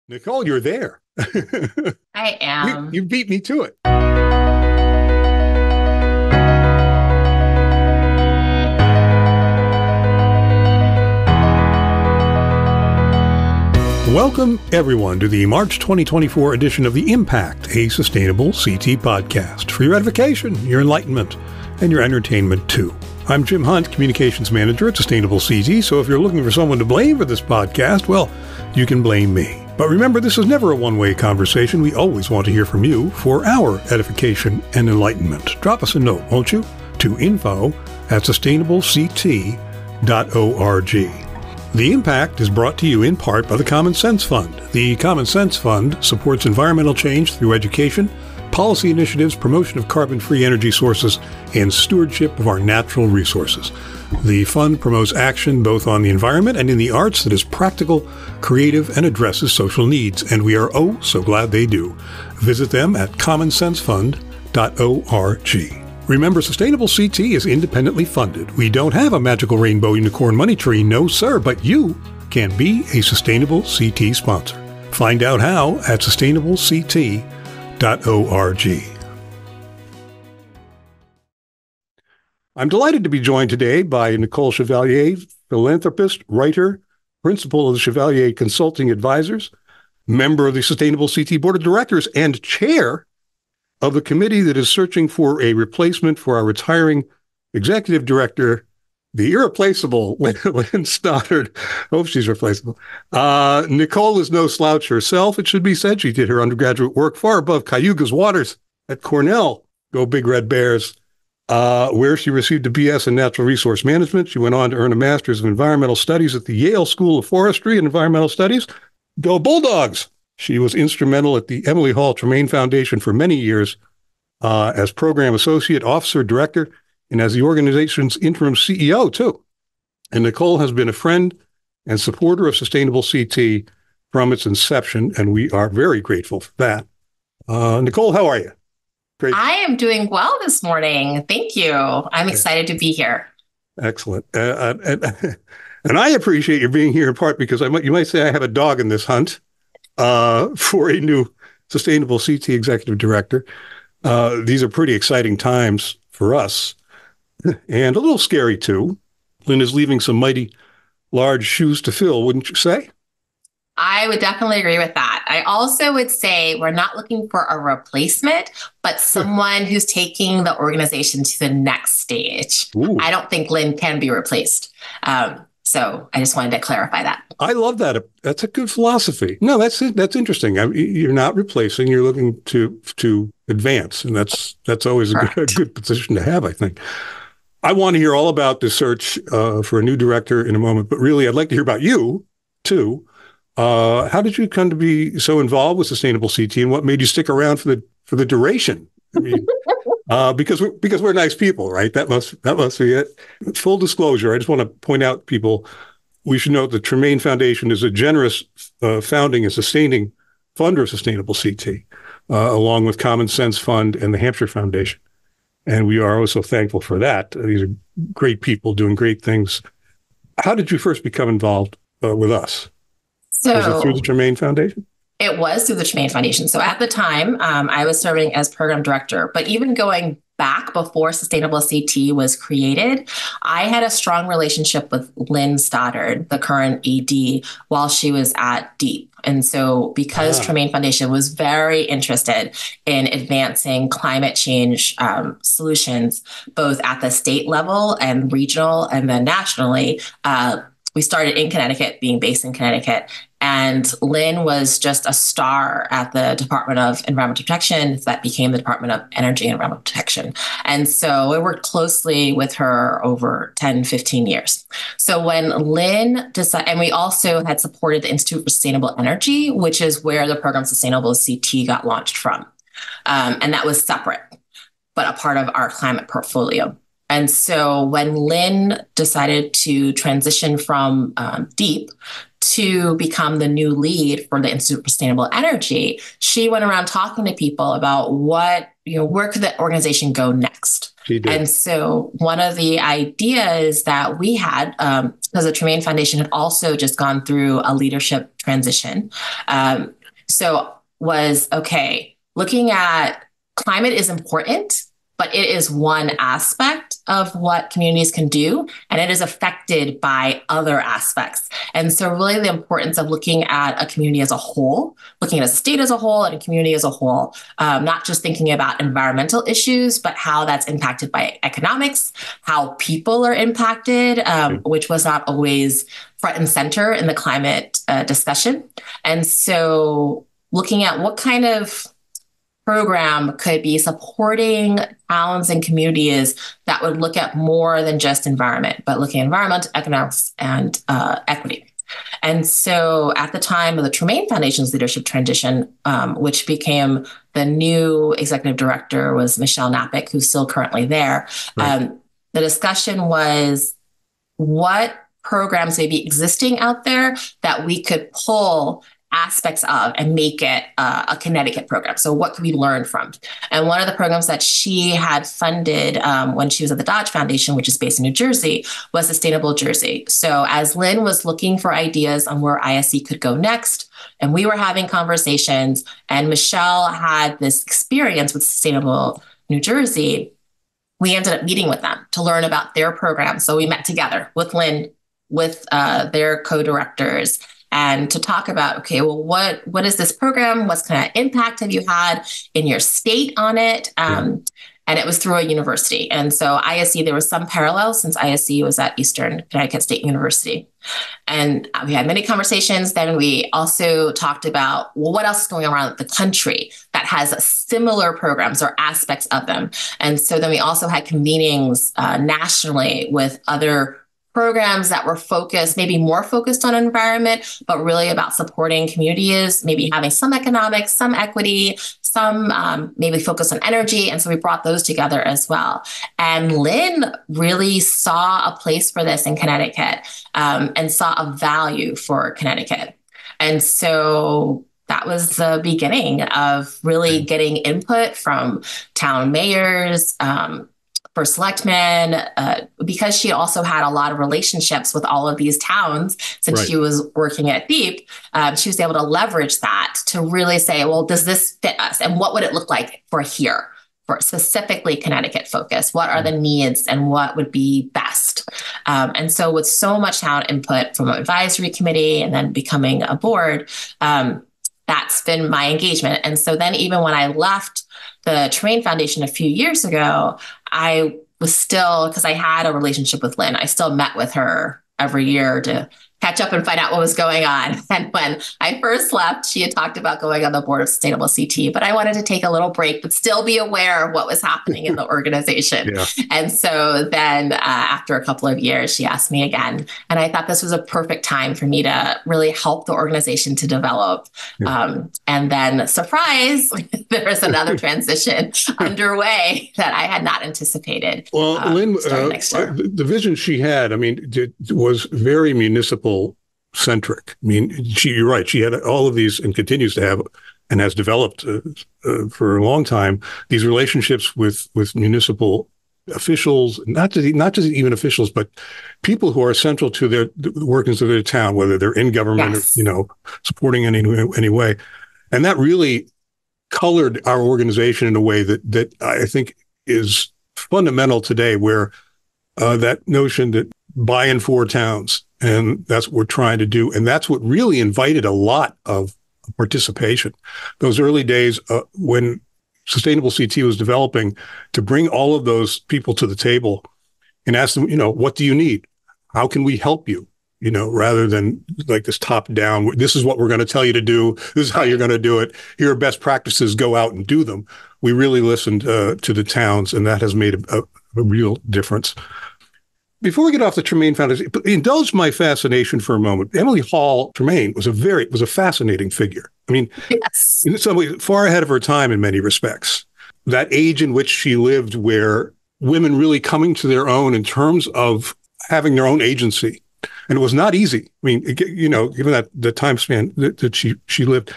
Nicole, you're there. I you, am. you beat me to it. Welcome, everyone, to the March 2024 edition of The Impact, a sustainable CT podcast for your edification, your enlightenment, and your entertainment, too. I'm Jim Hunt, Communications Manager at Sustainable CT, so if you're looking for someone to blame for this podcast, well, you can blame me. But remember, this is never a one-way conversation. We always want to hear from you for our edification and enlightenment. Drop us a note, won't you? To info@sustainablect.org. The Impact is brought to you in part by the Common Sense Fund. The Common Sense Fund supports environmental change through education, policy initiatives, promotion of carbon-free energy sources, and stewardship of our natural resources. The fund promotes action both on the environment and in the arts that is practical, creative, and addresses social needs, and we are oh so glad they do. Visit them at commonsensefund.org. Remember, Sustainable CT is independently funded. We don't have a magical rainbow unicorn money tree, no sir, but you can be a Sustainable CT sponsor. Find out how at sustainablect.org. I'm delighted to be joined today by Nicole Chevalier, philanthropist, writer, principal of the Chevalier Consulting Advisors, member of the Sustainable CT Board of Directors, and chair of the committee that is searching for a replacement for our retiring executive director, the irreplaceable Lynn Stoddard. Hope she's replaceable. Nicole is no slouch herself, it should be said. She did her undergraduate work far above Cayuga's waters at Cornell. Go Big Red Bears. Where she received a BS in Natural Resource Management. She went on to earn a Master's of Environmental Studies at the Yale School of Forestry and Environmental Studies. Go Bulldogs! She was instrumental at the Emily Hall Tremaine Foundation for many years as Program Associate, Officer, Director, and as the organization's interim CEO, too. And Nicole has been a friend and supporter of Sustainable CT from its inception, and we are very grateful for that. Nicole, how are you? Great. I am doing well this morning. Thank you. I'm excited to be here. Excellent. And I appreciate you being here in part because you might say I have a dog in this hunt for a new Sustainable CT executive director. These are pretty exciting times for us and a little scary too. Lynn is leaving some mighty large shoes to fill, wouldn't you say? I would definitely agree with that. I also would say we're not looking for a replacement, but someone who's taking the organization to the next stage. Ooh. I don't think Lynn can be replaced. So I just wanted to clarify that. I love that. That's a good philosophy. No, that's interesting. You're not replacing. You're looking to advance, and that's always a good position to have, I think. I want to hear all about the search for a new director in a moment, but really, I'd like to hear about you too. How did you come to be so involved with Sustainable CT, and what made you stick around for the duration? I mean, because we're nice people, right? That must be it. Full disclosure, I just want to point out, people, we should note the Tremaine Foundation is a generous founding and sustaining funder of Sustainable CT, along with Common Sense Fund and the Hampshire Foundation, and we are also thankful for that. These are great people doing great things. How did you first become involved with us? Was it through the Tremaine Foundation? It was through the Tremaine Foundation. So at the time, I was serving as program director, but even going back before Sustainable CT was created, I had a strong relationship with Lynn Stoddard, the current ED, while she was at DEEP. And so because Tremaine Foundation was very interested in advancing climate change solutions, both at the state level and regional and then nationally, we started in Connecticut, being based in Connecticut. And Lynn was just a star at the Department of Environmental Protection that became the Department of Energy and Environmental Protection. And so I worked closely with her over 10, 15 years. So when Lynn decided, and we also had supported the Institute for Sustainable Energy, which is where the program Sustainable CT got launched from. And that was separate, but a part of our climate portfolio. And so when Lynn decided to transition from DEEP to become the new lead for the Institute for Sustainable Energy, she went around talking to people about where could the organization go next. She did. And so one of the ideas that we had, because the Tremaine Foundation had also just gone through a leadership transition, so was, okay, looking at climate is important, but it is one aspect of what communities can do, and it is affected by other aspects. And so really the importance of looking at a community as a whole, looking at a state as a whole and a community as a whole, not just thinking about environmental issues, but how that's impacted by economics, how people are impacted, which was not always front and center in the climate discussion. And so looking at what kind of program could be supporting towns and communities that would look at more than just environment, but looking at environment, economics, and equity. And so at the time of the Tremaine Foundation's leadership transition, which became the new executive director was Michelle Knapik, who's still currently there. Right. The discussion was what programs may be existing out there that we could pull aspects of and make it a Connecticut program. So what could we learn from? And one of the programs that she had funded when she was at the Dodge Foundation, which is based in New Jersey, was Sustainable Jersey. So as Lynn was looking for ideas on where ISC could go next, and we were having conversations, and Michelle had this experience with Sustainable New Jersey, we ended up meeting with them to learn about their program. So we met together with Lynn, with their co-directors, and to talk about, okay, well, what is this program? What kind of impact have you had in your state on it? And it was through a university. And so ISC, there was some parallels since ISC was at Eastern Connecticut State University. And we had many conversations. Then we also talked about, well, what else is going around the country that has similar programs or aspects of them? And so then we also had convenings nationally with other programs that were focused, maybe more focused on environment, but really about supporting communities, maybe having some economics, some equity, some maybe focus on energy. And so we brought those together as well. And Lynn really saw a place for this in Connecticut and saw a value for Connecticut. And so that was the beginning of really getting input from town mayors, for selectmen, because she also had a lot of relationships with all of these towns since she was working at DEEP, she was able to leverage that to really say, well, does this fit us? And what would it look like for here, for specifically Connecticut focus? What are the needs and what would be best? And so with so much town input from an advisory committee and then becoming a board, that's been my engagement. And so then even when I left the Tremaine Foundation a few years ago, I was still, because I had a relationship with Lynn, I still met with her every year to catch up and find out what was going on. And when I first left, she had talked about going on the board of Sustainable CT, but I wanted to take a little break, but still be aware of what was happening in the organization. And so then after a couple of years, she asked me again. And I thought this was a perfect time for me to really help the organization to develop. And then surprise, there was another transition underway that I had not anticipated. Well, Lynn, the vision she had, I mean, was very municipal centric. I mean, you're right. She had all of these and continues to have and has developed for a long time these relationships with municipal officials, not just even officials, but people who are central to the workings of their town, whether they're in government or, supporting in any way. And that really colored our organization in a way that I think is fundamental today, where that notion that buy-in for towns, and that's what we're trying to do. And that's what really invited a lot of participation. Those early days when Sustainable CT was developing, to bring all of those people to the table and ask them, what do you need? How can we help you? Rather than like this top down, this is what we're going to tell you to do. This is how you're going to do it. Here are best practices, go out and do them. We really listened to the towns, and that has made a real difference. Before we get off the Tremaine Foundation, indulge my fascination for a moment. Emily Hall Tremaine was a fascinating figure. I mean, in some ways, far ahead of her time in many respects. That age in which she lived, where women really coming to their own in terms of having their own agency. And it was not easy. I mean, given that the time span that she lived.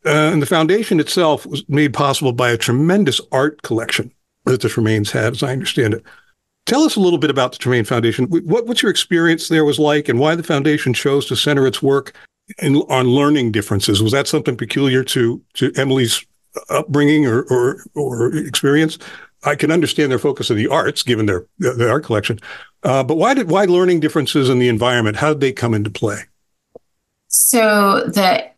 And the foundation itself was made possible by a tremendous art collection that the Tremaines had, as I understand it. Tell us a little bit about the Tremaine Foundation. What's your experience there was like, and why the foundation chose to center its work on learning differences? Was that something peculiar to Emily's upbringing or experience? I can understand their focus on the arts, given their art collection. But why learning differences in the environment? How did they come into play? So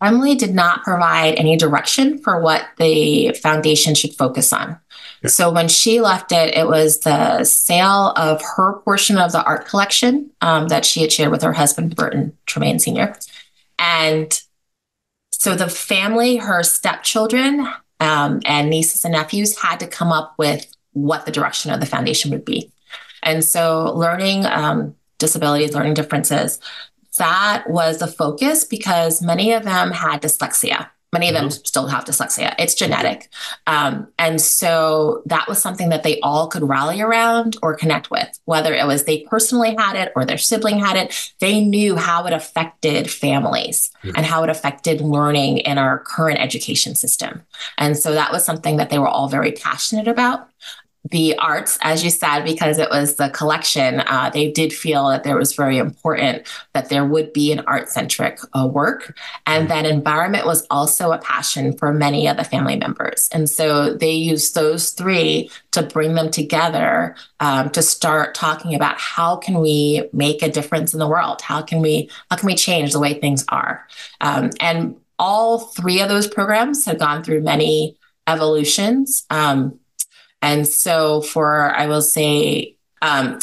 Emily did not provide any direction for what the foundation should focus on. Yeah. So when she left it, it was the sale of her portion of the art collection that she had shared with her husband, Burton Tremaine Sr. And so the family, her stepchildren and nieces and nephews had to come up with what the direction of the foundation would be. And so learning disabilities, learning differences, that was the focus because many of them had dyslexia. Many of them still have dyslexia. It's genetic. And so that was something that they all could rally around or connect with, whether it was they personally had it or their sibling had it. They knew how it affected families and how it affected learning in our current education system. And so that was something that they were all very passionate about. The arts, as you said, because it was the collection, they did feel that there was very important that there would be an art-centric work. And then environment was also a passion for many of the family members. And so they used those three to bring them together to start talking about how can we make a difference in the world? How can we change the way things are? And all three of those programs have gone through many evolutions. And so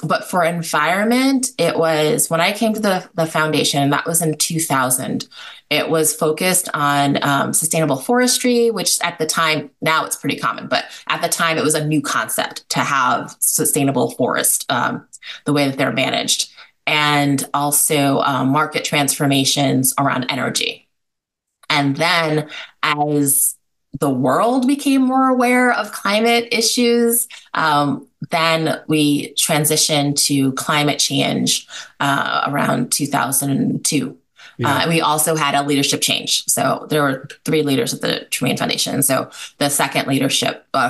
but for environment, it was when I came to the foundation, that was in 2000, it was focused on sustainable forestry, which at the time, now it's pretty common, but at the time it was a new concept to have sustainable forest, the way that they're managed, and also market transformations around energy. And then as the world became more aware of climate issues, then we transitioned to climate change around 2002. Yeah. We also had a leadership change. So there were 3 leaders at the Tremaine Foundation. So the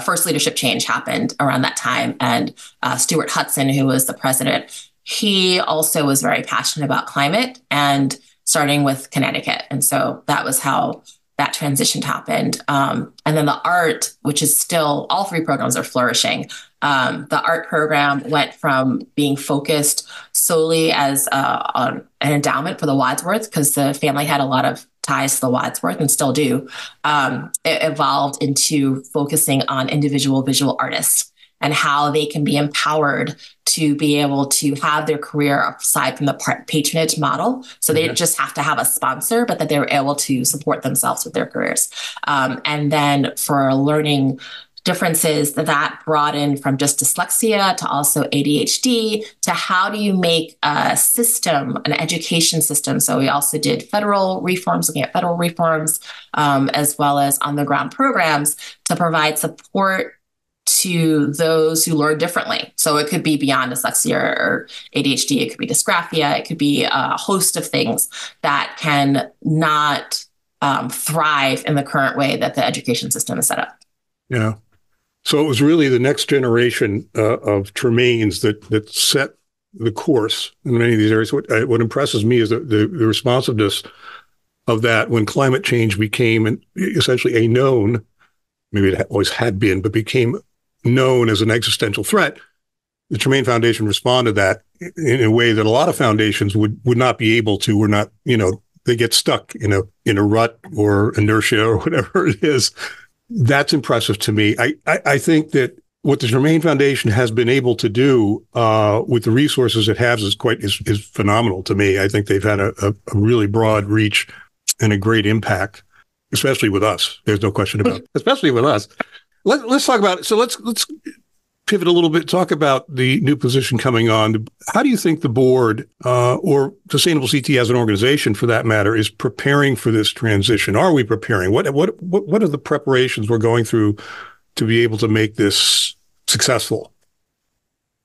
first leadership change happened around that time. And Stuart Hudson, who was the president, he also was very passionate about climate and starting with Connecticut. And so that was how that transition happened. And then the art, which is still, all 3 programs are flourishing. The art program went from being focused solely as on an endowment for the Wadsworth, because the family had a lot of ties to the Wadsworth and still do. It evolved into focusing on individual visual artists and how they can be empowered to be able to have their career aside from the patronage model. So they didn't just have to have a sponsor, but that they were able to support themselves with their careers. And then for learning differences, that broadened from just dyslexia to also ADHD to how do you make a system, an education system. So we also did federal reforms, looking at federal reforms, as well as on the ground programs to provide support to those who learn differently. So it could be beyond dyslexia or ADHD, it could be dysgraphia, it could be a host of things that can not thrive in the current way that the education system is set up. Yeah. So it was really the next generation of Tremaines that set the course in many of these areas. What impresses me is the responsiveness of that when climate change became essentially a known, maybe it always had been, but became known as an existential threat. The Tremaine Foundation responded to that in a way that a lot of foundations would not be able to, or not, they get stuck in a rut or inertia or whatever it is. That's impressive to me. I think that what the Tremaine Foundation has been able to do with the resources it has is phenomenal to me. I think they've had a really broad reach and a great impact, especially with us. There's no question about it, especially with us. Let's talk about it. So let's pivot a little bit, talk about the new position coming on. How do you think the board or Sustainable CT as an organization, for that matter, is preparing for this transition? Are we preparing? What are the preparations we're going through to be able to make this successful?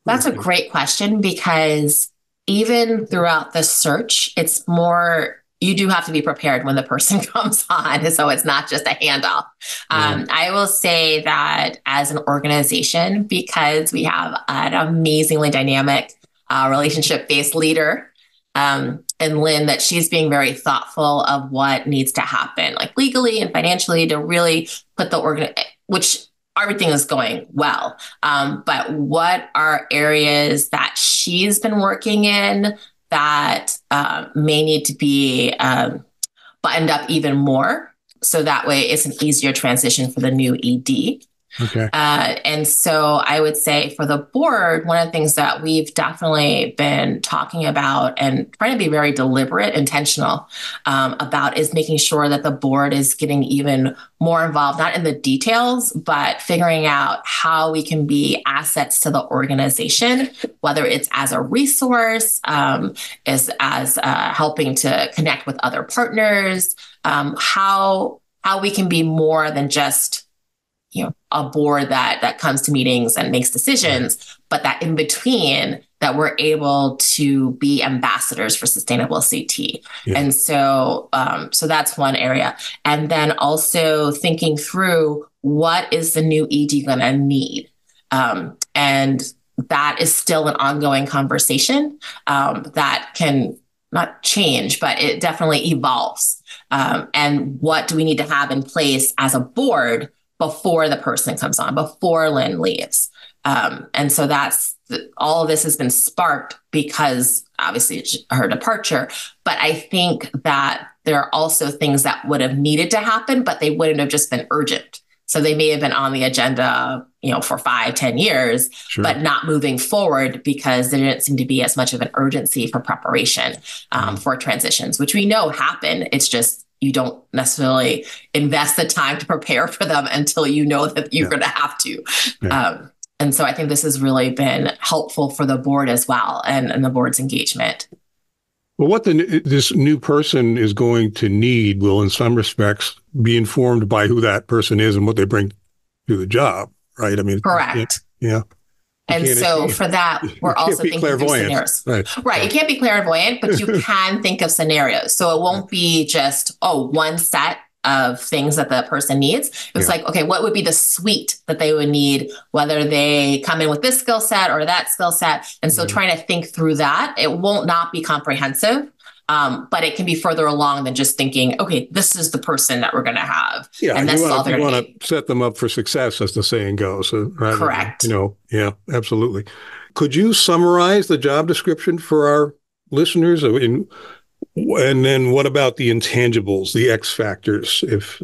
That's a great question, because even throughout the search, it's more, you do have to be prepared when the person comes on. So it's not just a handoff. I will say that as an organization, because we have an amazingly dynamic relationship-based leader, and Lynn, that she's being very thoughtful of what needs to happen, like legally and financially, to really put the which everything is going well. But what are areas that she's been working in that may need to be buttoned up even more, so that way it's an easier transition for the new ED. Okay. And so I would say for the board, one of the things that we've definitely been talking about and trying to be very deliberate, intentional about, is making sure that the board is getting even more involved, not in the details, but figuring out how we can be assets to the organization, whether it's as a resource, as helping to connect with other partners, how we can be more than just a board that comes to meetings and makes decisions, but that in between, that we're able to be ambassadors for sustainable CT. Yeah. And so that's one area. And then also thinking through, what is the new ED going to need? And that is still an ongoing conversation that can not change, but it definitely evolves. And what do we need to have in place as a board before the person comes on, before Lynn leaves? And so all of this has been sparked because obviously her departure, but I think that there are also things that would have needed to happen, but they wouldn't have just been urgent. So they may have been on the agenda, for 5-10 years, sure, but not moving forward because there didn't seem to be as much of an urgency for preparation for transitions, which we know happen. It's just, you don't necessarily invest the time to prepare for them until you know that you're going to have to. Yeah. And so I think this has really been helpful for the board as well, and the board's engagement. Well, what this new person is going to need will, in some respects, be informed by who that person is and what they bring to the job, right? I mean, correct. Yeah. And so for that, we're also thinking through scenarios. Right. You can't be clairvoyant, but you can think of scenarios. So it won't be just, one set of things that the person needs. It's like, okay, what would be the suite that they would need, whether they come in with this skill set or that skill set? And so trying to think through that, it won't not be comprehensive. But it can be further along than just thinking, okay, this is the person that we're going to have. Yeah, and that's all they're going to need. You want to set them up for success, as the saying goes. Correct. Yeah, absolutely. Could you summarize the job description for our listeners? And then what about the intangibles, the X factors? Is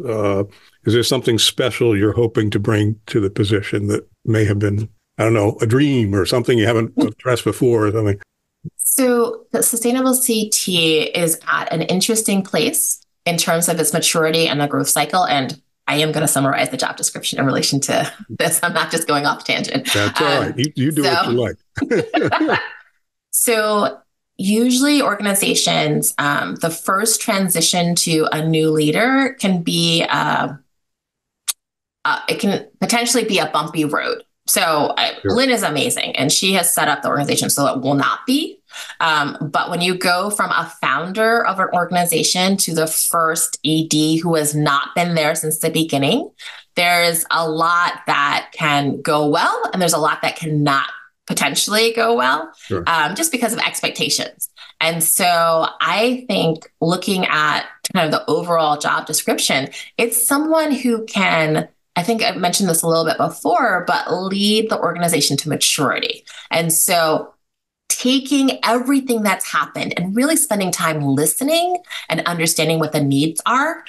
there something special you're hoping to bring to the position that may have been, I don't know, a dream or something you haven't addressed before or something? So the sustainable CT is at an interesting place in terms of its maturity and the growth cycle. And I am going to summarize the job description in relation to this. I'm not just going off tangent. That's all right. You do what you like. So usually organizations, the first transition to a new leader can be, it can potentially be a bumpy road. So sure. Lynn is amazing, and she has set up the organization so it will not be. But when you go from a founder of an organization to the first ED who has not been there since the beginning, there's a lot that can go well, and there's a lot that cannot potentially go well, sure. Just because of expectations. And so I think looking at kind of the overall job description, it's someone who can, I think I've mentioned this a little bit before, but lead the organization to maturity. And so taking everything that's happened and really spending time listening and understanding what the needs are,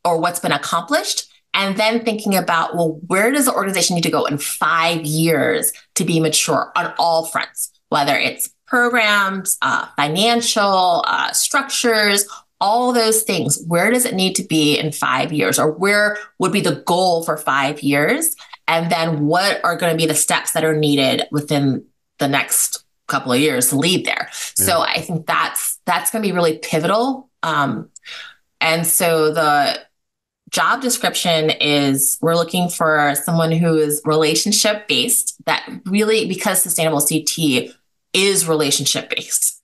or what's been accomplished, and then thinking about, well, where does the organization need to go in 5 years to be mature on all fronts, whether it's programs, financial, structures, all those things. Where does it need to be in 5 years, or where would be the goal for 5 years? And then what are going to be the steps that are needed within the next couple of years to lead there? Yeah. So I think that's going to be really pivotal. And so the job description is we're looking for someone who is relationship based, that really, because sustainable CT is relationship based,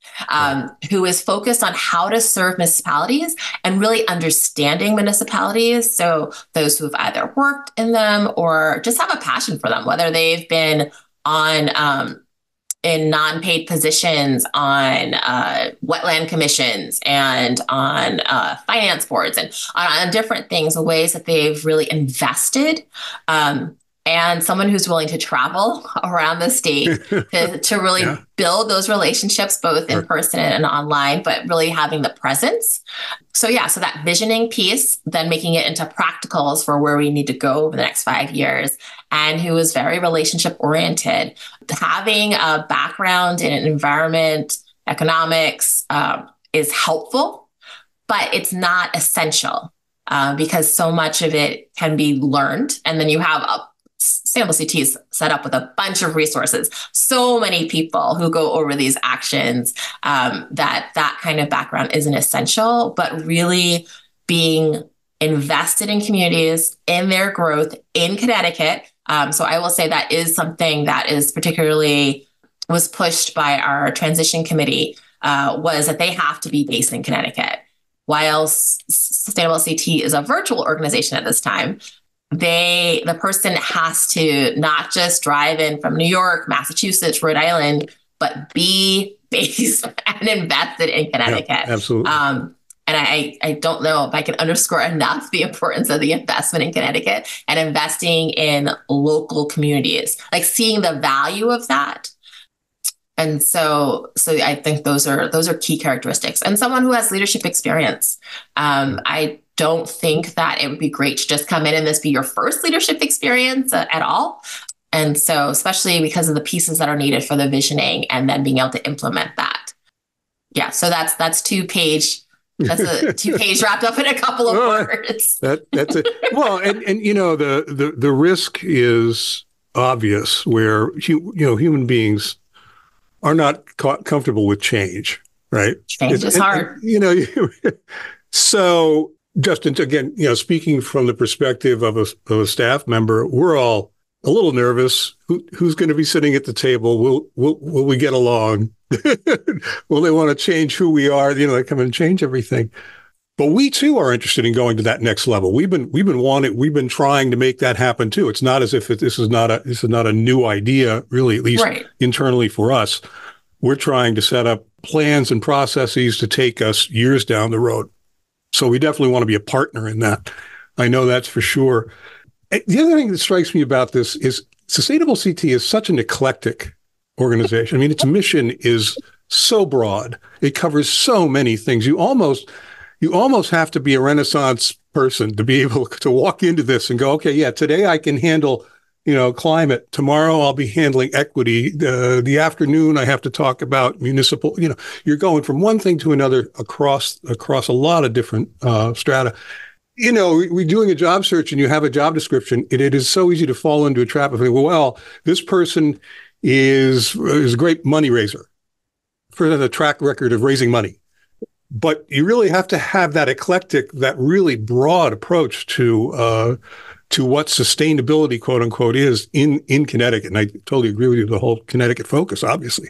who is focused on how to serve municipalities and really understanding municipalities. So those who have either worked in them or just have a passion for them, whether they've been on in non-paid positions on wetland commissions and on finance boards and on different things, ways that they've really invested, and someone who's willing to travel around the state to really build those relationships, both in person and online, but really having the presence. So that visioning piece, then making it into practicals for where we need to go over the next 5 years, and who is very relationship oriented. Having a background in environment economics is helpful, but it's not essential because so much of it can be learned. And then you have Sustainable CT is set up with a bunch of resources, so many people who go over these actions, that kind of background isn't essential, but really being invested in communities, in their growth in Connecticut. So I will say that is something that is was pushed by our transition committee, was that they have to be based in Connecticut. While Sustainable CT is a virtual organization at this time, the person has to not just drive in from New York, Massachusetts, Rhode Island, but be based and invested in Connecticut. Yeah, absolutely. And I don't know if I can underscore enough the importance of the investment in Connecticut and investing in local communities, like seeing the value of that. And so I think those are key characteristics. And someone who has leadership experience. I don't think that it would be great to just come in and this be your first leadership experience at all. And so, especially because of the pieces that are needed for the visioning and then being able to implement that. Yeah. So that's That's a 2-page wrapped up in a couple of words. That's it. Well, and the risk is obvious where human beings are not comfortable with change, right? Change is hard. So Justin, again, speaking from the perspective of a staff member, we're all a little nervous. Who's going to be sitting at the table? Will we get along? Will they want to change who we are? They come and change everything. But we too are interested in going to that next level. We've been trying to make that happen too. It's not as if this is not a new idea, really, at least internally for us. We're trying to set up plans and processes to take us years down the road. So we definitely want to be a partner in that. I know that's for sure. The other thing that strikes me about this is Sustainable CT is such an eclectic organization. I mean, its mission is so broad. It covers so many things. You almost have to be a Renaissance person to be able to walk into this and go, okay, yeah, today I can handle, climate. Tomorrow I'll be handling equity. The afternoon I have to talk about municipal, you're going from one thing to another across a lot of different strata. We're doing a job search and you have a job description. It is so easy to fall into a trap of, well, this person is a great money raiser for the track record of raising money. But you really have to have that eclectic, that really broad approach to what sustainability, quote unquote, is in Connecticut. And I totally agree with you, the whole Connecticut focus, obviously.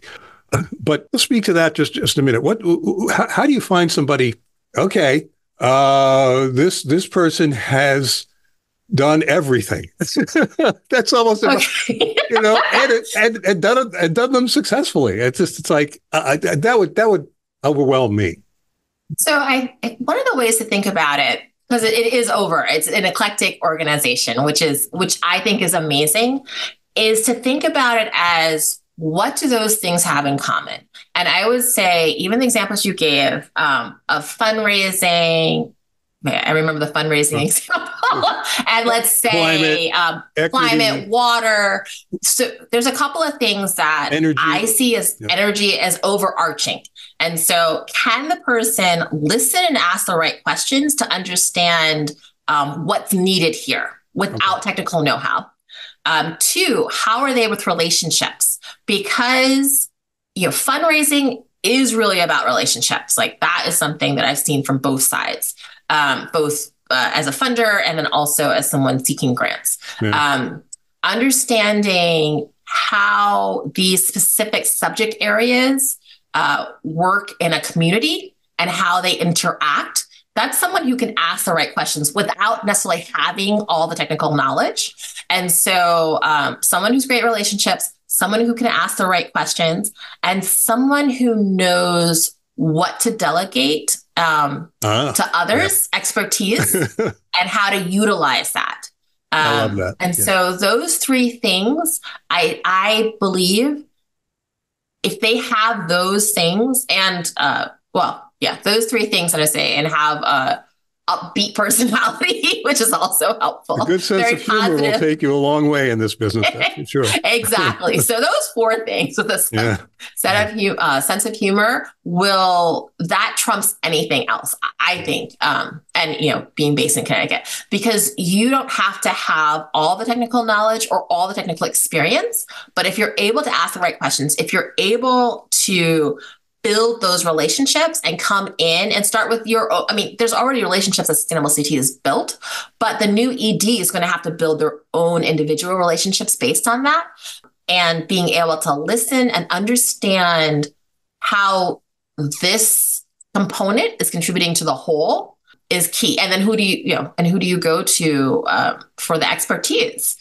But let's speak to that just a minute. How do you find somebody, okay, this person has done everything. That's almost, okay. And done them successfully. It's like, that would overwhelm me. So one of the ways to think about it, because it's an eclectic organization, which I think is amazing, is to think about it as, what do those things have in common? And I would say, even the examples you gave of fundraising, I remember the fundraising example, and let's say climate, water. So there's a couple of things that I see as energy as overarching. And so can the person listen and ask the right questions to understand what's needed here without technical know-how? 2, how are they with relationships? Because fundraising is really about relationships. Like, that is something that I've seen from both sides, both as a funder and then also as someone seeking grants. Yeah. Understanding how these specific subject areas work in a community and how they interact. That's someone who can ask the right questions without necessarily having all the technical knowledge. And so someone who's great relationships, someone who can ask the right questions, and someone who knows what to delegate to others, expertise, and how to utilize that. I love that. And so those three things, I believe, if they have those things and, those three things that I say, and have a upbeat personality, which is also helpful. A good sense of humor will take you a long way in this business, that's for sure. Exactly. So those four things with a sense of humor that trumps anything else, I think. And being based in Connecticut, because you don't have to have all the technical knowledge or all the technical experience, but if you're able to ask the right questions, if you're able to build those relationships and come in and start with there's already relationships that Sustainable CT is built, but the new ED is going to have to build their own individual relationships based on that. And being able to listen and understand how this component is contributing to the whole is key. And then who do you go to for the expertise?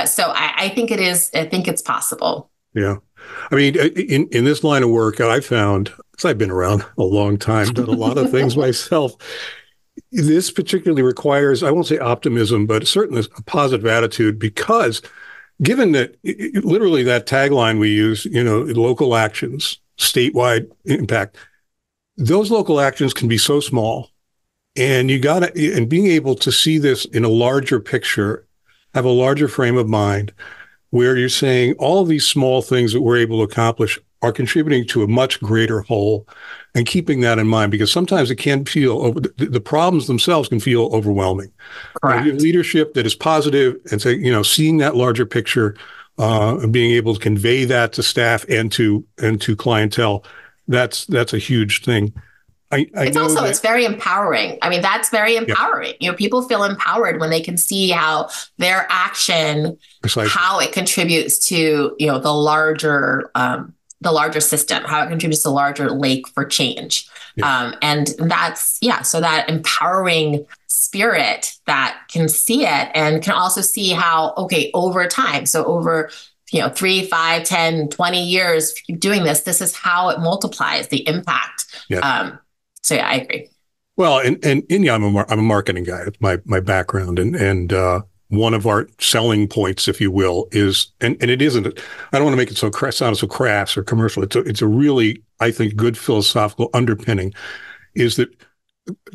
So I think it's possible. Yeah. I mean, in this line of work, I found, because I've been around a long time, done a lot of things myself, this particularly requires, I won't say optimism, but certainly a positive attitude, because given that literally that tagline we use, local actions, statewide impact, those local actions can be so small. And and being able to see this in a larger picture, have a larger frame of mind, where you're saying all of these small things that we're able to accomplish are contributing to a much greater whole, and keeping that in mind, because sometimes it can feel the problems themselves can feel overwhelming. Correct. Leadership that is positive and seeing that larger picture, and being able to convey that to staff and to clientele, that's a huge thing. It's very empowering. I mean, that's very empowering. Yeah. People feel empowered when they can see how their action, precisely, how it contributes to, the larger system, how it contributes to the larger lake for change. Yeah. And that's, so that empowering spirit that can see it and can also see how, over time, so over 3, 5, 10, 20 years doing this is how it multiplies the impact. Yeah. So I agree. Well, I'm a marketing guy. It's my background, and one of our selling points, if you will, is and it isn't. I don't want to make it sound so crass or commercial. It's a really, I think, good philosophical underpinning, is that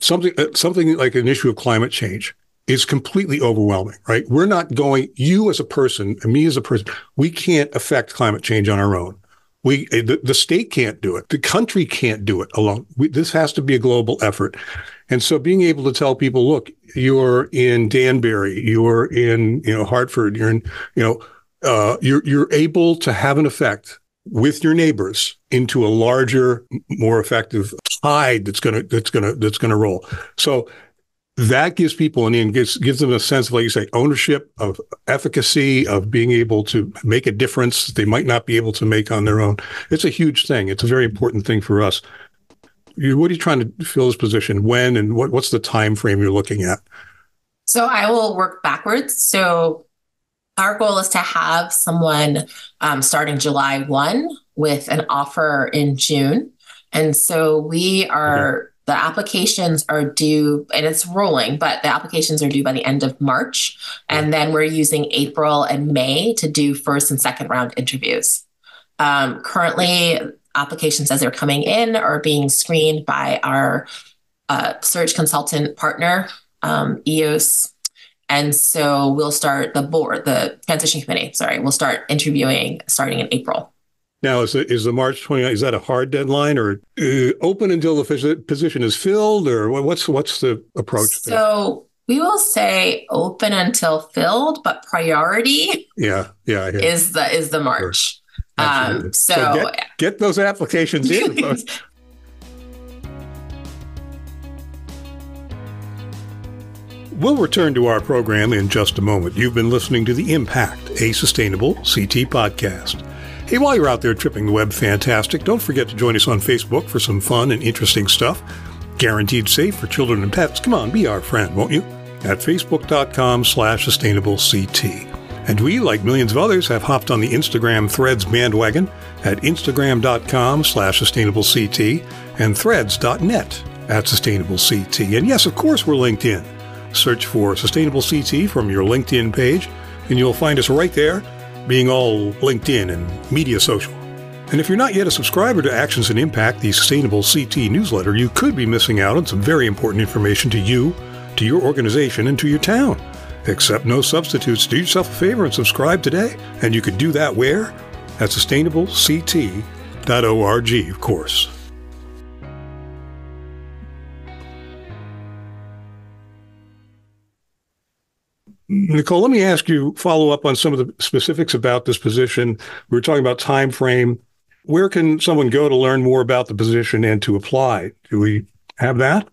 something like an issue of climate change is completely overwhelming, right? We're not you as a person and me as a person, we can't affect climate change on our own. The state can't do it. The country can't do it alone. This has to be a global effort. And so being able to tell people, look, you're in Danbury, you're in, Hartford, you're in, you're able to have an effect with your neighbors into a larger, more effective tide that's going to roll. So that gives people, and gives them a sense of, like you say, ownership, of efficacy, of being able to make a difference they might not be able to make on their own. It's a huge thing. It's a very important thing for us. What are you trying to fill this position? When, and what's the time frame you're looking at? So I will work backwards. So our goal is to have someone starting July 1 with an offer in June. And so we are... The applications are due, and it's rolling, but the applications are due by the end of March. And then we're using April and May to do first and second round interviews. Currently, applications as they're coming in are being screened by our search consultant partner, EOS. And so we'll start the transition committee, we'll start interviewing starting in April. Now, is the March 29th, is that a hard deadline, or open until the position is filled, or what's the approach there? So we will say open until filled, but priority is the March. Sure. So get those applications in, folks. We'll return to our program in just a moment. You've been listening to The Impact, a Sustainable CT podcast. Hey, while you're out there tripping the web fantastic, don't forget to join us on Facebook for some fun and interesting stuff. Guaranteed safe for children and pets. Come on, be our friend, won't you? At facebook.com/sustainableCT. And we, like millions of others, have hopped on the Instagram Threads bandwagon at instagram.com/sustainableCT and threads.net at sustainableCT. And yes, of course, we're LinkedIn. Search for Sustainable CT from your LinkedIn page, and you'll find us right there, being all LinkedIn and media social. And if you're not yet a subscriber to Actions and Impact, the Sustainable CT newsletter, you could be missing out on some very important information to you, to your organization, and to your town. Accept no substitutes. Do yourself a favor and subscribe today. And you could do that where? At sustainablect.org, of course. Nicole, let me ask you, follow up on some of the specifics about this position. We were talking about time frame. Where can someone go to learn more about the position and to apply? Do we have that?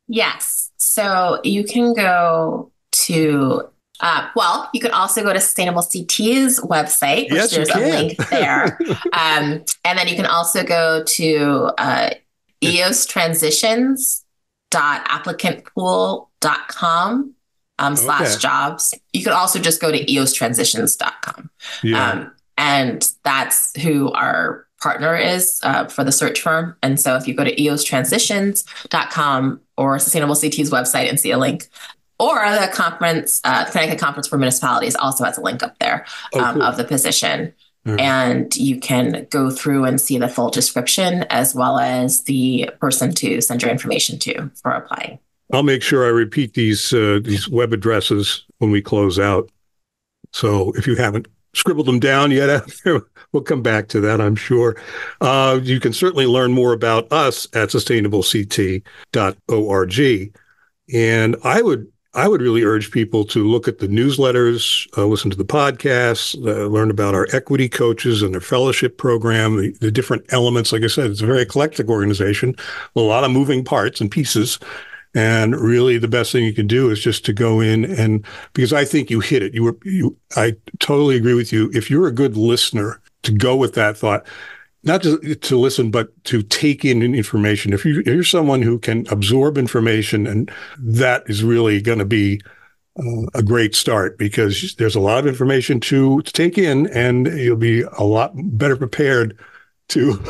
Yes. So you can go to, you can also go to Sustainable CT's website, which yes, there's a link there. And then you can also go to eostransitions.applicantpool.com /jobs. You could also just go to eostransitions.com. Yeah. And that's who our partner is for the search firm. And so if you go to eostransitions.com or Sustainable CT's website and see a link, or the conference, Connecticut Conference for Municipalities also has a link up there cool. of the position. Mm-hmm. And you can go through and see the full description as well as the person to send your information to for applying. I'll make sure I repeat these web addresses when we close out. So if you haven't scribbled them down yet, we'll come back to that, I'm sure. You can certainly learn more about us at sustainablect.org. And I would really urge people to look at the newsletters, listen to the podcasts, learn about our equity coaches and their fellowship program, the different elements. Like I said, it's a very eclectic organization, with a lot of moving parts and pieces. And really, the best thing you can do is just to go in and, because I think you hit it. I totally agree with you. If you're a good listener, to go with that thought, not just to listen, but to take in information. If you're someone who can absorb information, and that is really going to be a great start, because there's a lot of information to take in, and you'll be a lot better prepared to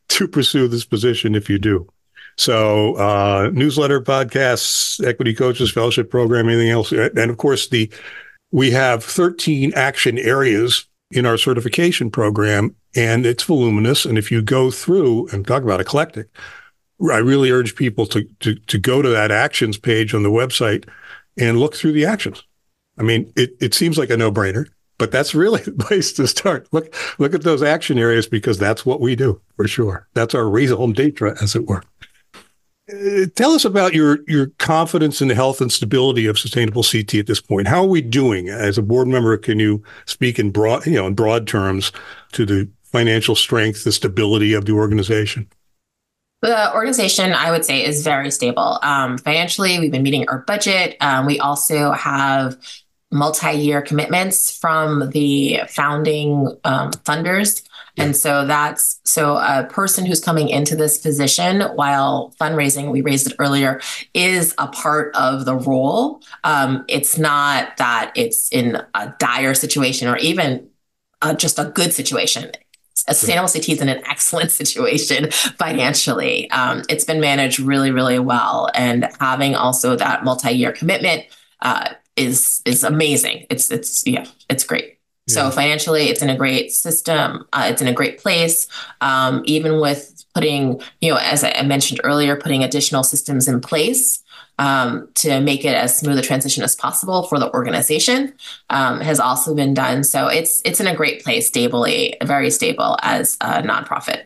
to pursue this position if you do. So newsletter, podcasts, equity coaches, fellowship program, anything else. And of course, we have 13 action areas in our certification program, and it's voluminous. And if you go through and talk about eclectic, I really urge people to go to that actions page on the website and look through the actions. I mean, it seems like a no-brainer, but that's really the place to start. Look at those action areas, because that's what we do, for sure. That's our raison d'etre, as it were. Tell us about your confidence in the health and stability of Sustainable CT at this point. How are we doing as a board member? Can you speak in broad terms to the financial strength, the stability of the organization? The organization, I would say, is very stable. Financially, we've been meeting our budget. We also have multi-year commitments from the founding funders. And so a person who's coming into this position, while fundraising, we raised it earlier, is a part of the role. It's not that it's in a dire situation or even just a good situation. Sustainable CT is in an excellent situation financially. It's been managed really, really well. And having also that multi-year commitment is amazing. It's great. So financially, it's in a great system. It's in a great place. Even with putting, as I mentioned earlier, putting additional systems in place to make it as smooth a transition as possible for the organization has also been done. So it's in a great place, very stable as a nonprofit.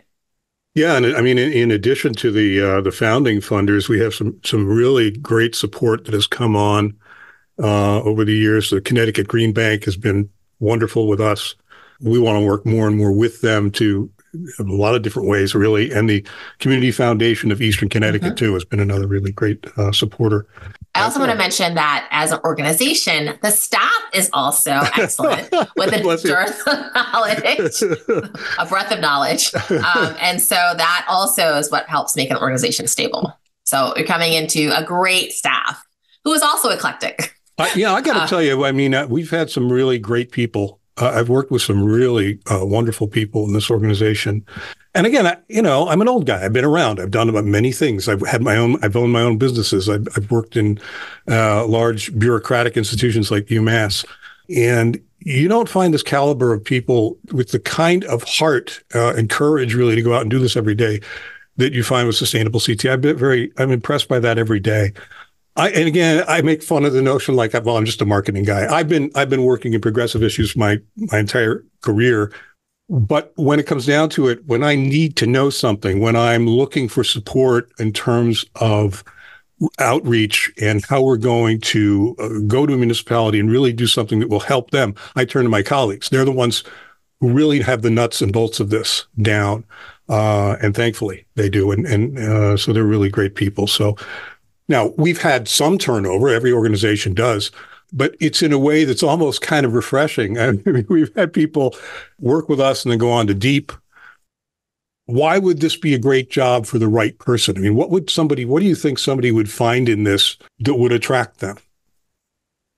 Yeah, and I mean, in addition to the founding funders, we have some really great support that has come on over the years. The Connecticut Green Bank has been wonderful with us. We want to work more and more with them to in a lot of different ways, really. And the Community Foundation of Eastern Connecticut, too, has been another really great supporter. I also want to mention that as an organization, the staff is also excellent with a dearth of knowledge, a breadth of knowledge. And so that also is what helps make an organization stable. So you're coming into a great staff who is also eclectic. I got to tell you, I mean, we've had some really great people. I've worked with some really wonderful people in this organization. And again, I'm an old guy. I've been around. I've done about many things. I've owned my own businesses. I've worked in large bureaucratic institutions like UMass. And you don't find this caliber of people with the kind of heart and courage really to go out and do this every day that you find with Sustainable CT. I'm impressed by that every day. And again, I make fun of the notion like, well, I'm just a marketing guy. I've been working in progressive issues my entire career. But when it comes down to it, when I need to know something, when I'm looking for support in terms of outreach and how we're going to go to a municipality and really do something that will help them, I turn to my colleagues. They're the ones who really have the nuts and bolts of this down. And thankfully they do. And so they're really great people. So now we've had some turnover. Every organization does. But it's in a way that's almost kind of refreshing. I mean, we've had people work with us and then go on to DEEP. Why would this be a great job for the right person? I mean, what do you think somebody would find in this that would attract them?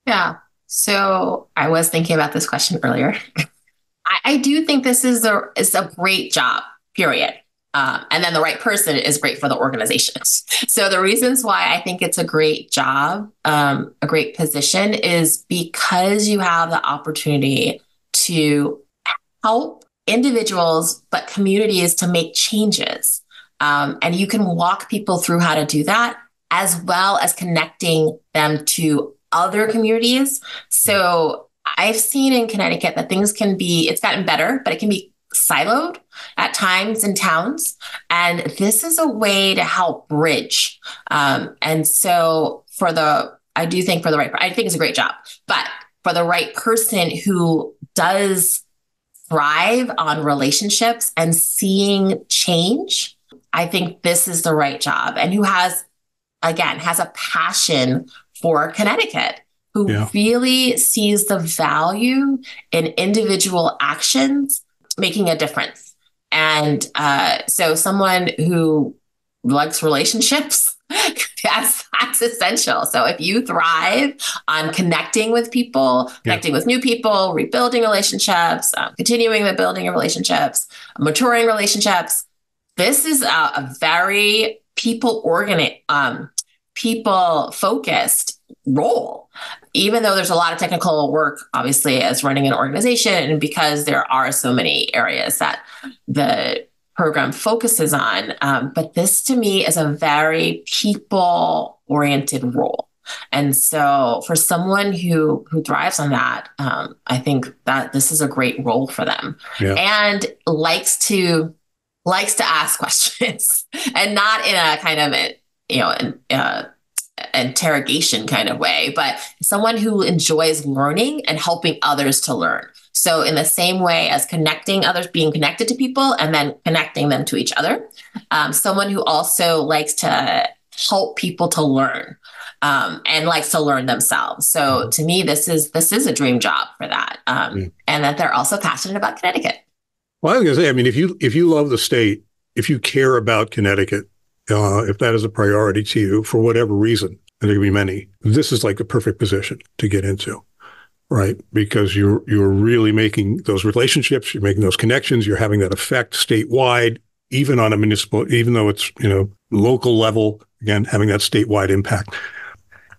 Yeah. So I was thinking about this question earlier. I do think this is a great job, period. And then the right person is great for the organization. So the reasons why I think it's a great job, a great position, is because you have the opportunity to help individuals, but communities to make changes. And you can walk people through how to do that, as well as connecting them to other communities. So I've seen in Connecticut that it's gotten better, but it can be siloed at times in towns. And this is a way to help bridge. And so I think it's a great job, but for the right person who does thrive on relationships and seeing change, I think this is the right job. And who has a passion for Connecticut, who really sees the value in individual actions making a difference. And so someone who likes relationships, that's essential. So if you thrive on connecting with people, connecting with new people, rebuilding relationships, continuing the building of relationships, maturing relationships, this is a very people-focused role. Even though there's a lot of technical work, obviously, as running an organization, and because there are so many areas that the program focuses on. But this, to me, is a very people-oriented role. And so for someone who thrives on that, I think that this is a great role for them, and likes to ask questions, and not in a kind of interrogation kind of way, but someone who enjoys learning and helping others to learn. So in the same way as connecting others, being connected to people and then connecting them to each other, someone who also likes to help people to learn, and likes to learn themselves. So to me, this is a dream job for that. And that they're also passionate about Connecticut. Well, I was going to say, I mean, if you love the state, if you care about Connecticut, if that is a priority to you for whatever reason, and there can be many, this is like a perfect position to get into, right? Because you're really making those relationships, you're making those connections, you're having that effect statewide, even on a municipal, even though it's, local level, again, having that statewide impact.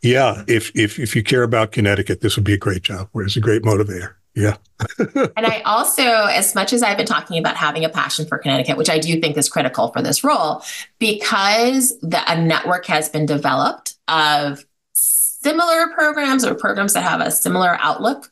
Yeah, if you care about Connecticut, this would be a great job, where it's a great motivator. Yeah. And I also, as much as I've been talking about having a passion for Connecticut, which I do think is critical for this role, because a network has been developed of similar programs or programs that have a similar outlook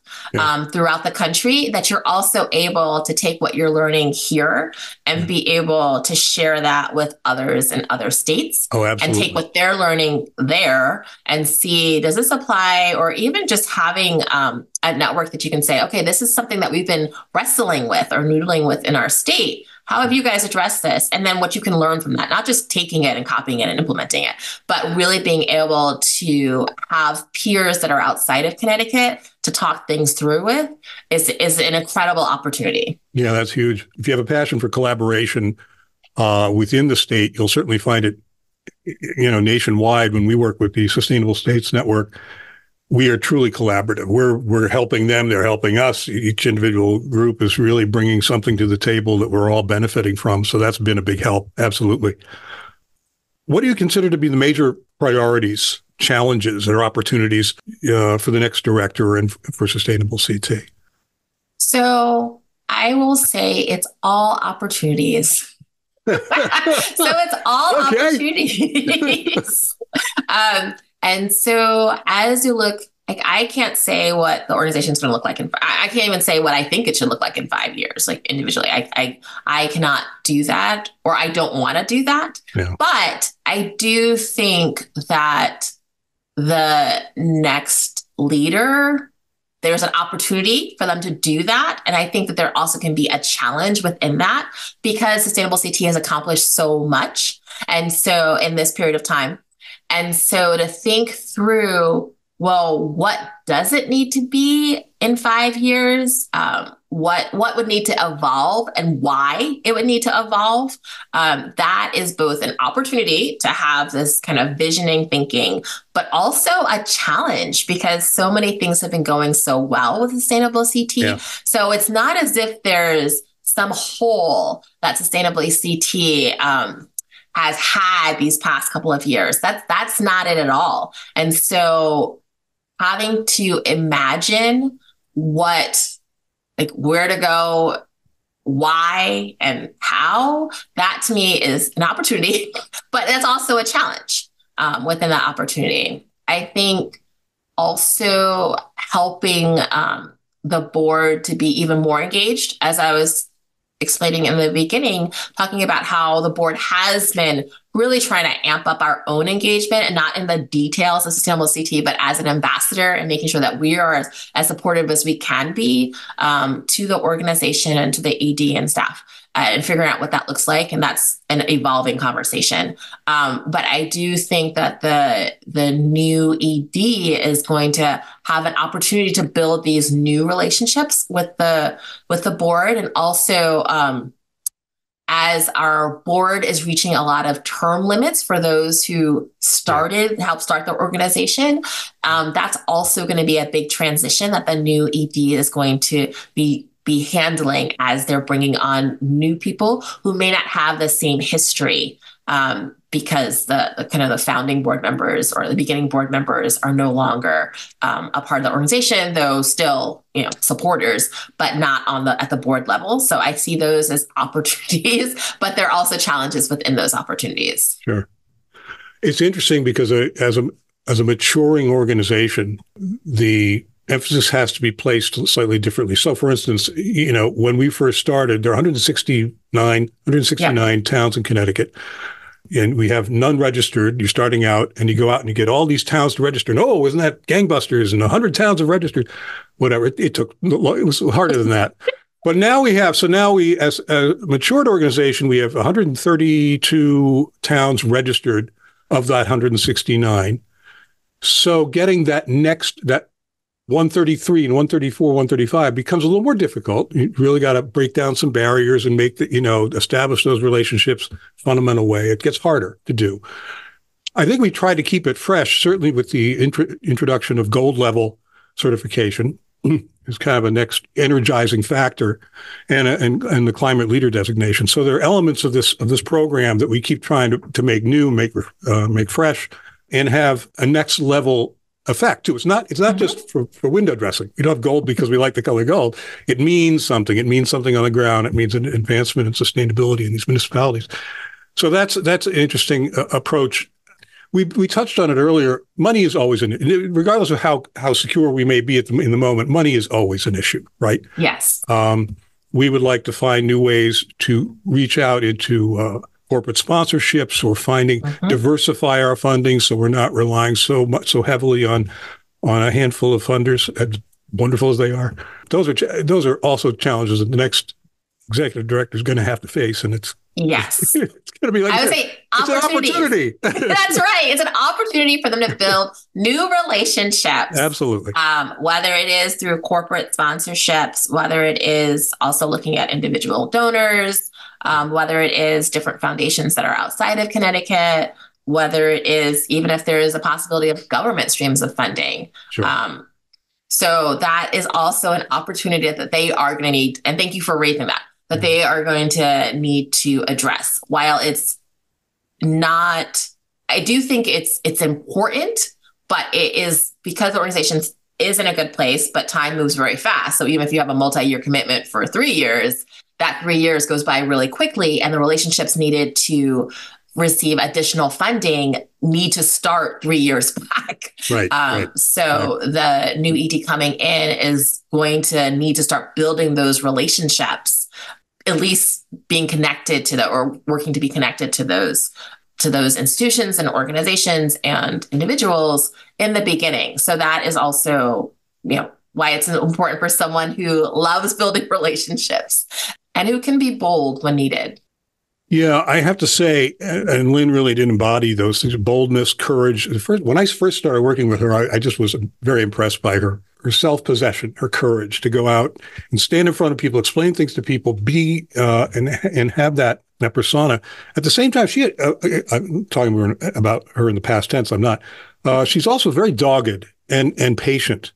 throughout the country, that you're also able to take what you're learning here and be able to share that with others in other states. Oh, absolutely. And take what they're learning there and see, does this apply? Or even just having a network that you can say, okay, this is something that we've been wrestling with or noodling with in our state. How have you guys addressed this? And then what you can learn from that, not just taking it and copying it and implementing it, but really being able to have peers that are outside of Connecticut to talk things through with is an incredible opportunity. Yeah, that's huge. If you have a passion for collaboration within the state, you'll certainly find it, nationwide. When we work with the Sustainable States Network, we are truly collaborative. We're helping them. They're helping us. Each individual group is really bringing something to the table that we're all benefiting from. So that's been a big help. Absolutely. What do you consider to be the major priorities, challenges, or opportunities for the next director and for Sustainable CT? So I will say it's all opportunities. So it's all opportunities. And so as you look, like, I can't say what the organization is going to look like. I can't even say what I think it should look like in 5 years, like individually. I cannot do that, or I don't want to do that. Yeah. But I do think that the next leader, there's an opportunity for them to do that. And I think that there also can be a challenge within that, because Sustainable CT has accomplished so much. And so in this period of time, and so to think through, well, what does it need to be in 5 years? What would need to evolve and why it would need to evolve? That is both an opportunity to have this kind of visioning thinking, but also a challenge, because so many things have been going so well with Sustainable CT. Yeah. So it's not as if there's some hole that Sustainable CT has had these past couple of years. That's not it at all. And so having to imagine where to go, why and how, that to me is an opportunity, but that's also a challenge within that opportunity. I think also helping the board to be even more engaged, as I was explaining in the beginning, talking about how the board has been really trying to amp up our own engagement, and not in the details of Sustainable CT, but as an ambassador, and making sure that we are as supportive as we can be to the organization and to the AD and staff, and figuring out what that looks like. And that's an evolving conversation. But I do think that the new ED is going to have an opportunity to build these new relationships with the board. And also, as our board is reaching a lot of term limits for those who helped start the organization, that's also going to be a big transition that the new ED is going to be handling, as they're bringing on new people who may not have the same history, because the kind of the founding board members or the beginning board members are no longer a part of the organization, though still, supporters, but not at the board level. So I see those as opportunities, but there are also challenges within those opportunities. Sure. It's interesting because as a maturing organization, the emphasis has to be placed slightly differently. So, for instance, when we first started, there are 169 towns in Connecticut, and we have none registered. You're starting out, and you go out and you get all these towns to register. And, isn't that gangbusters? And 100 towns have registered. Whatever. It was harder than that. But now as a matured organization, we have 132 towns registered of that 169. So getting that 133 and 134, 135 becomes a little more difficult. You really got to break down some barriers and establish those relationships fundamental way. It gets harder to do. I think we try to keep it fresh, certainly with the introduction of gold level certification is kind of a next energizing factor, and the climate leader designation. So there are elements of this program that we keep trying to make new, make fresh, and have a next level effect too. It's not just for window dressing. We don't have gold because we like the color gold. It means something. It means something on the ground. It means an advancement in sustainability in these municipalities. So that's an interesting approach. We touched on it earlier. Money is always regardless of how secure we may be in the moment. Money is always an issue, right? Yes. We would like to find new ways to reach out into corporate sponsorships, or diversify our funding so we're not relying so heavily on a handful of funders, as wonderful as they are. Those are also challenges in the next executive director is going to have to face, and it's Yes. it's going to be like I would say it's an opportunity. That's right. It's an opportunity for them to build new relationships. Absolutely. Whether it is through corporate sponsorships, whether it is also looking at individual donors, whether it is different foundations that are outside of Connecticut, whether it is even if there is a possibility of government streams of funding. Sure. So that is also an opportunity that they are going to need. And thank you for raising that they are going to need to address. While it's not, I do think it's important, but it is because the organization is in a good place, but time moves very fast. So even if you have a multi-year commitment for 3 years, that 3 years goes by really quickly, and the relationships needed to receive additional funding need to start 3 years back. Right. So the new ED coming in is going to need to start building those relationships, at least being connected to or working to be connected to those institutions and organizations and individuals in the beginning. So that is also, why it's important for someone who loves building relationships and who can be bold when needed. Yeah, I have to say, and Lynn really did embody those things: boldness, courage. When I first started working with her, I just was very impressed by her self-possession, her courage to go out and stand in front of people, explain things to people, be and have that persona. At the same time, I'm talking about her in the past tense. I'm not. She's also very dogged and patient.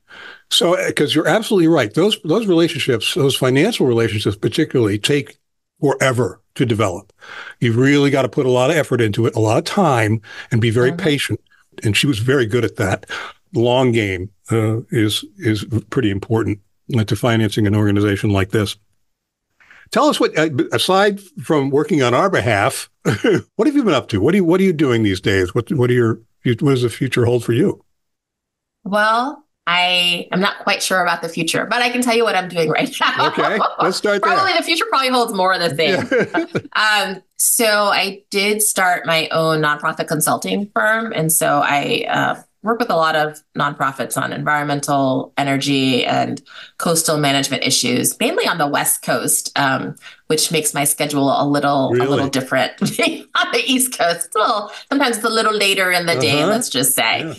So, because you're absolutely right, those relationships, those financial relationships particularly, take forever to develop. You've really got to put a lot of effort into it, a lot of time, and be very patient. And she was very good at that. Long game is pretty important to financing an organization like this. Tell us what, aside from working on our behalf, what have you been up to? What are you doing these days? What does the future hold for you? Well, I am not quite sure about the future, but I can tell you what I'm doing right now. Okay, let's start there. The future probably holds more of the same. Yeah. So I did start my own nonprofit consulting firm. And so I work with a lot of nonprofits on environmental, energy, and coastal management issues, mainly on the West Coast, which makes my schedule a little different on the East Coast. Sometimes it's a little later in the day, let's just say. Yeah.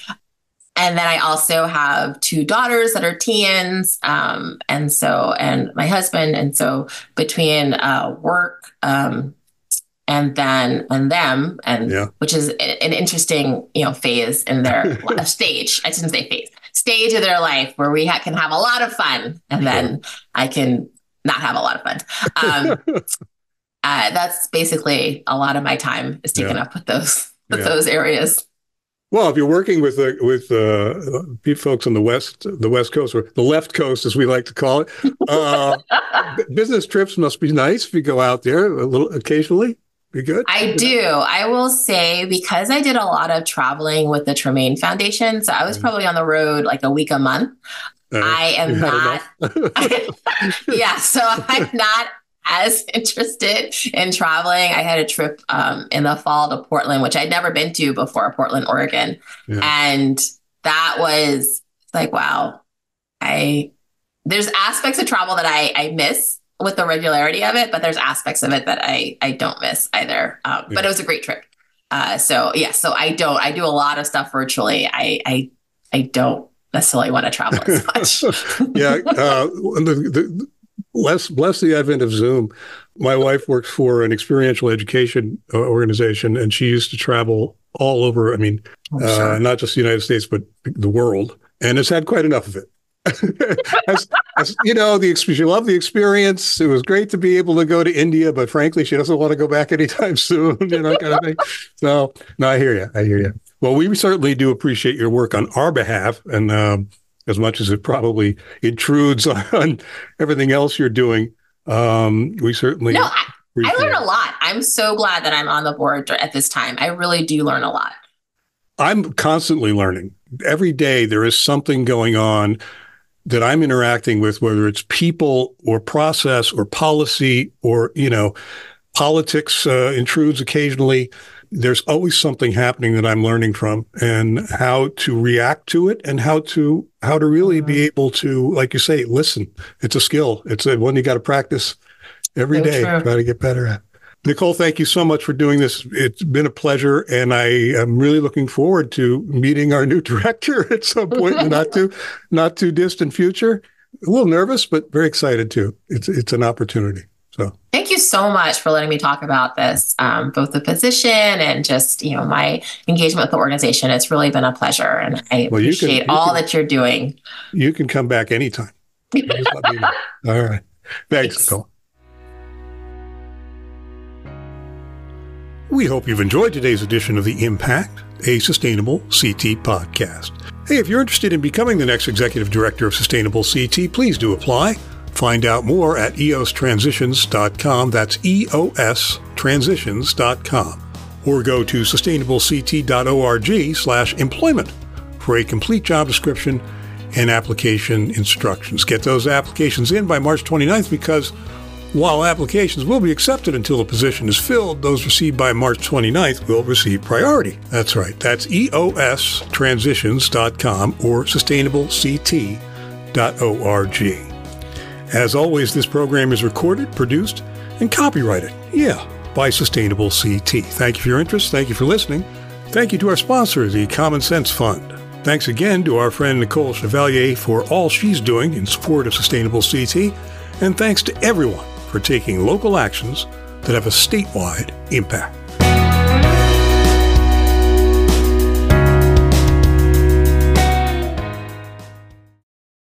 And then I also have 2 daughters that are teens, and my husband. And so between work and them, which is an interesting, phase in their stage. I shouldn't say phase, stage of their life where we can have a lot of fun, and then I can not have a lot of fun. That's basically a lot of my time is taken up with those areas. Well, if you're working with folks on the West Coast, or the left coast, as we like to call it, business trips must be nice if you go out there a little occasionally. Be good. I do. I will say, because I did a lot of traveling with the Tremaine Foundation, so I was probably on the road like a week a month. I am not. So I'm not as interested in traveling. I had a trip in the fall to Portland, which I'd never been to before, Portland, Oregon. Yeah. And that was like, wow, there's aspects of travel that I miss with the regularity of it, but there's aspects of it that I don't miss either. But it was a great trip. So I do a lot of stuff virtually. I don't necessarily want to travel as much. Bless the advent of Zoom. My wife works for an experiential education organization, and she used to travel all over. I mean, not just the United States, but the world, and has had quite enough of it. She loved the experience. It was great to be able to go to India, but frankly, she doesn't want to go back anytime soon, kind of thing. So, no, I hear you. Well, we certainly do appreciate your work on our behalf, and as much as it probably intrudes on everything else you're doing, we certainly. No, I learn a lot. I'm so glad that I'm on the board at this time. I really do learn a lot. I'm constantly learning. Every day there is something going on that I'm interacting with, whether it's people or process or policy or, politics intrudes occasionally. There's always something happening that I'm learning from, and how to react to it, and how to really be able to, like you say, listen. It's a skill. It's one you got to practice every day, try to get better at. Nicole, thank you so much for doing this. It's been a pleasure, and I am really looking forward to meeting our new director at some point in the not too distant future. A little nervous, but very excited too. It's an opportunity. So thank you so much for letting me talk about this, both the position and just my engagement with the organization. It's really been a pleasure, and I appreciate all that you're doing. You can come back anytime. Just let me know. All right. Thanks, Nicole. We hope you've enjoyed today's edition of The Impact, a Sustainable CT podcast. Hey, if you're interested in becoming the next Executive Director of Sustainable CT, please do apply. Find out more at eostransitions.com. That's eostransitions.com. Or go to sustainablect.org/employment for a complete job description and application instructions. Get those applications in by March 29th because while applications will be accepted until the position is filled, those received by March 29th will receive priority. That's right. That's eostransitions.com or sustainablect.org. As always, this program is recorded, produced, and copyrighted. By Sustainable CT. Thank you for your interest. Thank you for listening. Thank you to our sponsor, the Common Sense Fund. Thanks again to our friend Nicole Chevalier for all she's doing in support of Sustainable CT. And thanks to everyone for taking local actions that have a statewide impact.